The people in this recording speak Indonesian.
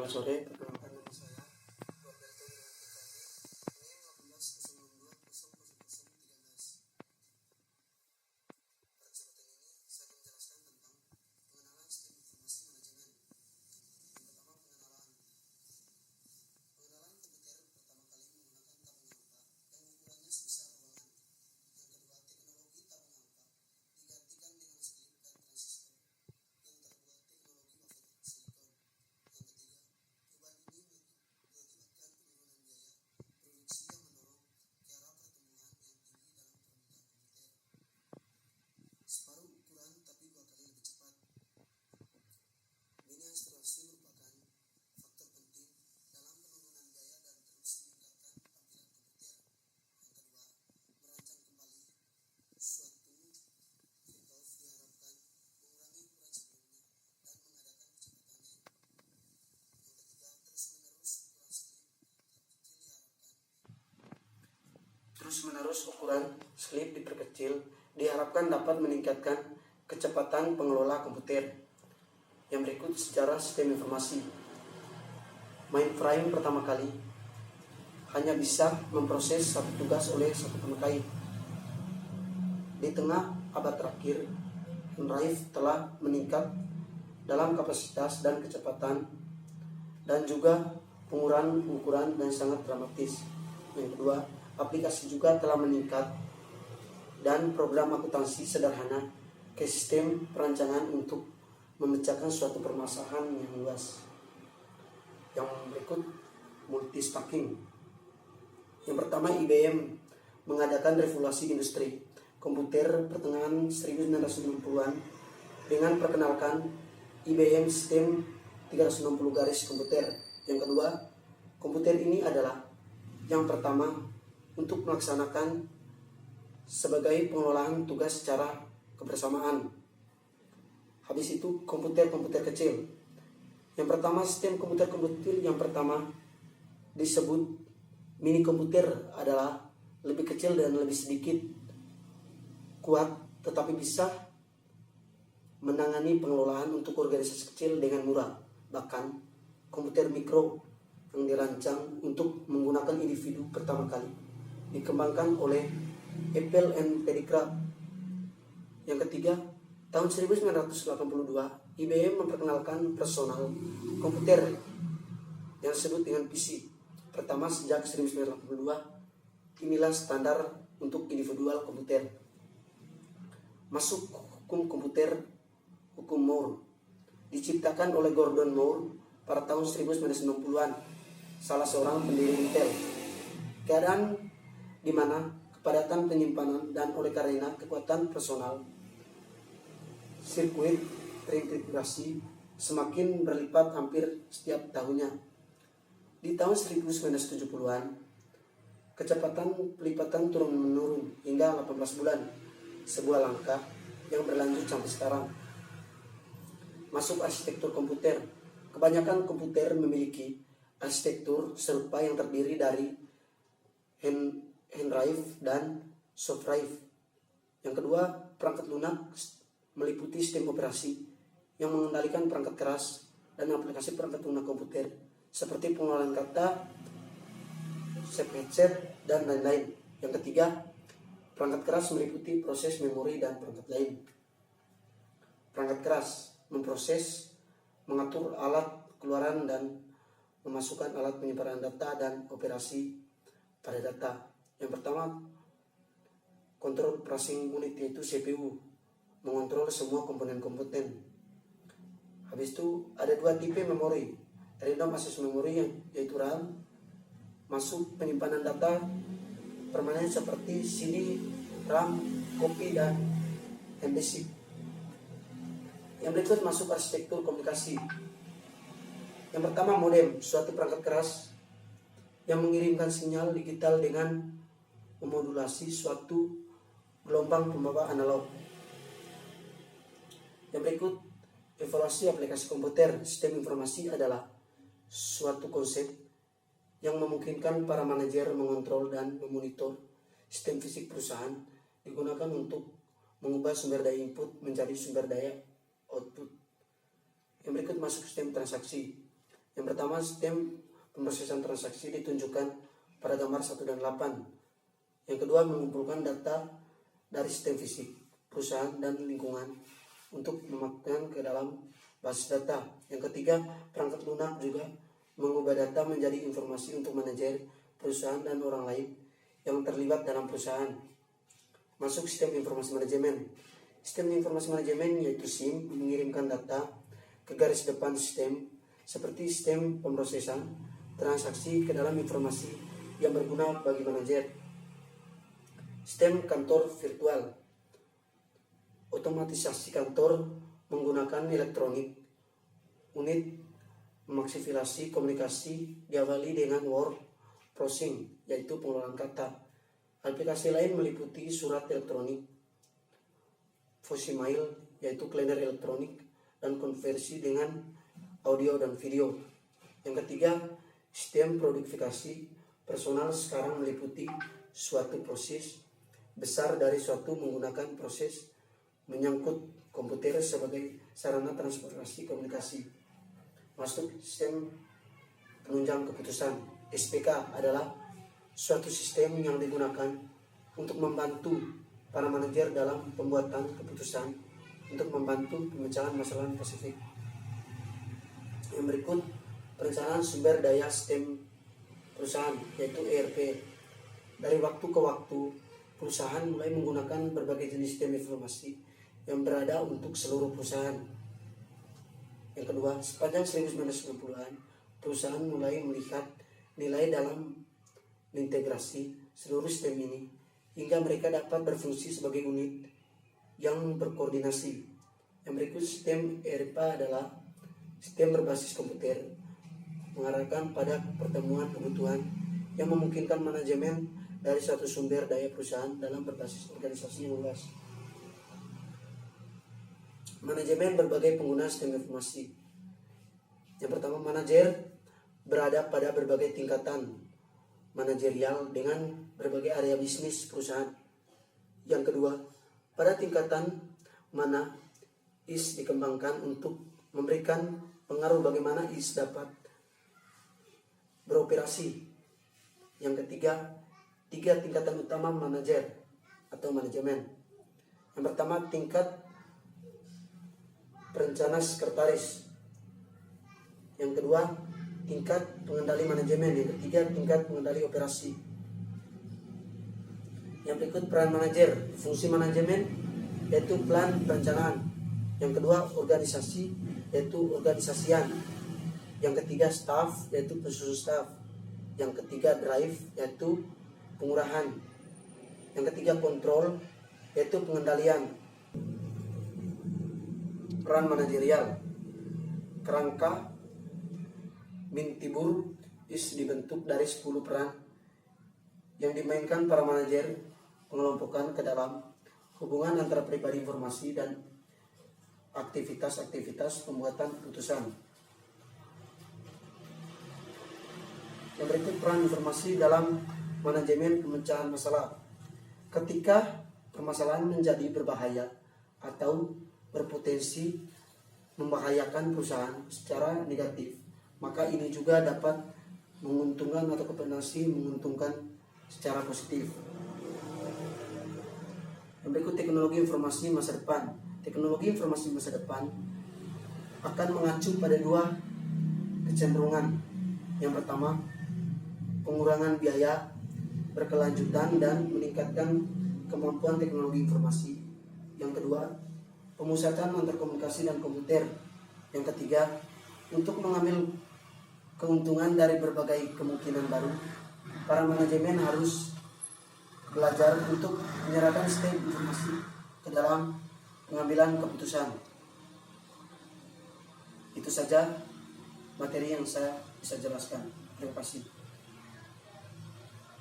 Selamat sore, perkenalkan nama saya Roberto Wiranti Fandi, NIM 180200013. Pada kesempatan ini saya akan menjelaskan tentang pengenalan sistem informasi manajemen. Yang pertama, pengenalan komputer pertama kali menggunakan tabung alfa yang ukurannya sebesar ruangan. Yang kedua, teknologi tabung alfa digantikan dengan slip dan transistor yang terbuat teknologi wafer silikon. Yang ketiga, perubahan ini mengakibatkan penurunan biaya produksi yang mendorong ke arah pertumbuhan yang tinggi dalam permintaan komputer. Separuh ukuran tapi 2 kali lebih cepat. Miniaturisasi merupakan faktor penting dalam penurunan biaya dan terus meningkatkan tampilan komputer. Yang kedua, merancang kembali suatu Virtual diharapkan mengurangi ukuran sebelumnya dan mengadakan kecepatannya. Yang ketiga, terus-menerus ukuran slip diperkecil diharapkan dapat meningkatkan kecepatan pengelola komputer. Yang berikut sejarah sistem informasi. Mainframe pertama kali hanya bisa memproses satu tugas oleh satu pemakai. Di tengah abad terakhir, drive telah meningkat dalam kapasitas dan kecepatan dan juga pengurangan ukuran dan sangat dramatis. Yang kedua, aplikasi juga telah meningkat dan program akuntansi sederhana ke sistem perancangan untuk memecahkan suatu permasalahan yang luas. Yang berikut, multitasking. Yang pertama, IBM mengadakan revolusi industri komputer pertengahan 1960-an dengan perkenalkan IBM System 360 garis komputer. Yang kedua, komputer ini adalah yang pertama untuk melaksanakan sebagai pengelolaan tugas secara kebersamaan. Habis itu komputer kecil. Yang pertama, sistem komputer yang pertama disebut mini komputer adalah lebih kecil dan lebih sedikit kuat, tetapi bisa menangani pengelolaan untuk organisasi kecil dengan murah. Bahkan komputer mikro yang dirancang untuk menggunakan individu pertama kali dikembangkan oleh Apple and Telegraph. Yang ketiga, tahun 1982 IBM memperkenalkan personal komputer yang disebut dengan PC. Pertama sejak 1982, inilah standar untuk individual komputer. Masuk hukum komputer, hukum Moore, diciptakan oleh Gordon Moore pada tahun 1990-an, salah seorang pendiri Intel. Keadaan di mana kepadatan penyimpanan dan oleh karena kekuatan personal, sirkuit terintegrasi semakin berlipat hampir setiap tahunnya. Di tahun 1970-an, kecepatan pelipatan turun-menurun hingga 18 bulan, sebuah langkah yang berlanjut sampai sekarang. Masuk arsitektur komputer. Kebanyakan komputer memiliki arsitektur serupa yang terdiri dari hand drive dan soft drive. Yang kedua, perangkat lunak meliputi sistem operasi yang mengendalikan perangkat keras dan aplikasi perangkat lunak komputer seperti pengenalan kata, shape headset, dan lain-lain. Yang ketiga, perangkat keras meliputi proses memori dan perangkat lain. Perangkat keras memproses, mengatur alat keluaran dan memasukkan alat penyimpanan data dan operasi pada data. Yang pertama, kontrol processing unit yaitu CPU, mengontrol semua komponen komputer. Habis itu ada 2 tipe memori, random access memory yaitu RAM, masuk penyimpanan data permanen seperti CD, RAM, copy, dan MBC. Yang berikut masuk arsitektur komunikasi. Yang pertama, modem, suatu perangkat keras yang mengirimkan sinyal digital dengan memodulasi suatu gelombang pembawa analog. Yang berikut, evaluasi aplikasi komputer. Sistem informasi adalah suatu konsep yang memungkinkan para manajer mengontrol dan memonitor sistem fisik perusahaan, digunakan untuk mengubah sumber daya input menjadi sumber daya output. Yang berikut masuk sistem transaksi. Yang pertama, sistem pemrosesan transaksi ditunjukkan pada gambar 1 dan 8. Yang kedua, mengumpulkan data dari sistem fisik, perusahaan, dan lingkungan untuk memasukkan ke dalam basis data. Yang ketiga, perangkat lunak juga mengubah data menjadi informasi untuk manajer, perusahaan, dan orang lain yang terlibat dalam perusahaan. Masuk sistem informasi manajemen. Sistem informasi manajemen yaitu SIM mengirimkan data ke garis depan sistem seperti sistem pemrosesan transaksi ke dalam informasi yang berguna bagi manajer. Sistem kantor virtual. Otomatisasi kantor menggunakan elektronik. Unit memaksimilasi komunikasi diawali dengan word processing, yaitu pengolahan kata. Aplikasi lain meliputi surat elektronik, voicemail, yaitu kalender elektronik, dan konversi dengan audio dan video. Yang ketiga, sistem produktivitas personal sekarang meliputi suatu proses besar dari suatu menggunakan proses menyangkut komputer sebagai sarana transportasi komunikasi. Masuk sistem penunjang keputusan. SPK adalah suatu sistem yang digunakan untuk membantu para manajer dalam pembuatan keputusan untuk membantu pemecahan masalah spesifik. Yang berikut, perencanaan sumber daya sistem perusahaan, yaitu ERP. Dari waktu ke waktu, perusahaan mulai menggunakan berbagai jenis sistem informasi yang berada untuk seluruh perusahaan. Yang kedua, sepanjang 1990-an, perusahaan mulai melihat nilai dalam integrasi seluruh sistem ini hingga mereka dapat berfungsi sebagai unit yang berkoordinasi. Yang berikut, sistem ERP adalah sistem berbasis komputer mengarahkan pada pertemuan kebutuhan yang memungkinkan manajemen dari suatu sumber daya perusahaan dalam berbasis organisasi yang luas. Manajemen berbagai pengguna sistem informasi. Yang pertama, manajer berada pada berbagai tingkatan manajerial dengan berbagai area bisnis perusahaan. Yang kedua, pada tingkatan mana IS dikembangkan untuk memberikan pengaruh bagaimana IS dapat beroperasi. Yang ketiga, 3 tingkatan utama manajer atau manajemen. Yang pertama, tingkat perencana sekretaris. Yang kedua, tingkat pengendali manajemen. Yang ketiga, tingkat pengendali operasi. Yang berikut, peran manajer. Fungsi manajemen yaitu plan perencanaan. Yang kedua, organisasi yaitu organisasian. Yang ketiga, staff yaitu penyusun staff. Yang ketiga, drive yaitu pengurahan. Yang ketiga, kontrol yaitu pengendalian. Peran manajerial. Kerangka Mintibur IS dibentuk dari 10 peran yang dimainkan para manajer, pengelompokan ke dalam hubungan antara pribadi informasi dan aktivitas-aktivitas pembuatan keputusan. Yang berikut, peran informasi dalam manajemen pemecahan masalah. Ketika permasalahan menjadi berbahaya atau berpotensi membahayakan perusahaan secara negatif, maka ini juga dapat menguntungkan atau kombinasi menguntungkan secara positif. Yang berikut, teknologi informasi masa depan. Teknologi informasi masa depan akan mengacu pada 2 kecenderungan. Yang pertama, pengurangan biaya berkelanjutan dan meningkatkan kemampuan teknologi informasi. Yang kedua, pemusatan antar komunikasi dan komputer. Yang ketiga, untuk mengambil keuntungan dari berbagai kemungkinan baru, para manajemen harus belajar untuk menyerahkan sistem informasi ke dalam pengambilan keputusan. Itu saja materi yang saya bisa jelaskan. Terima kasih.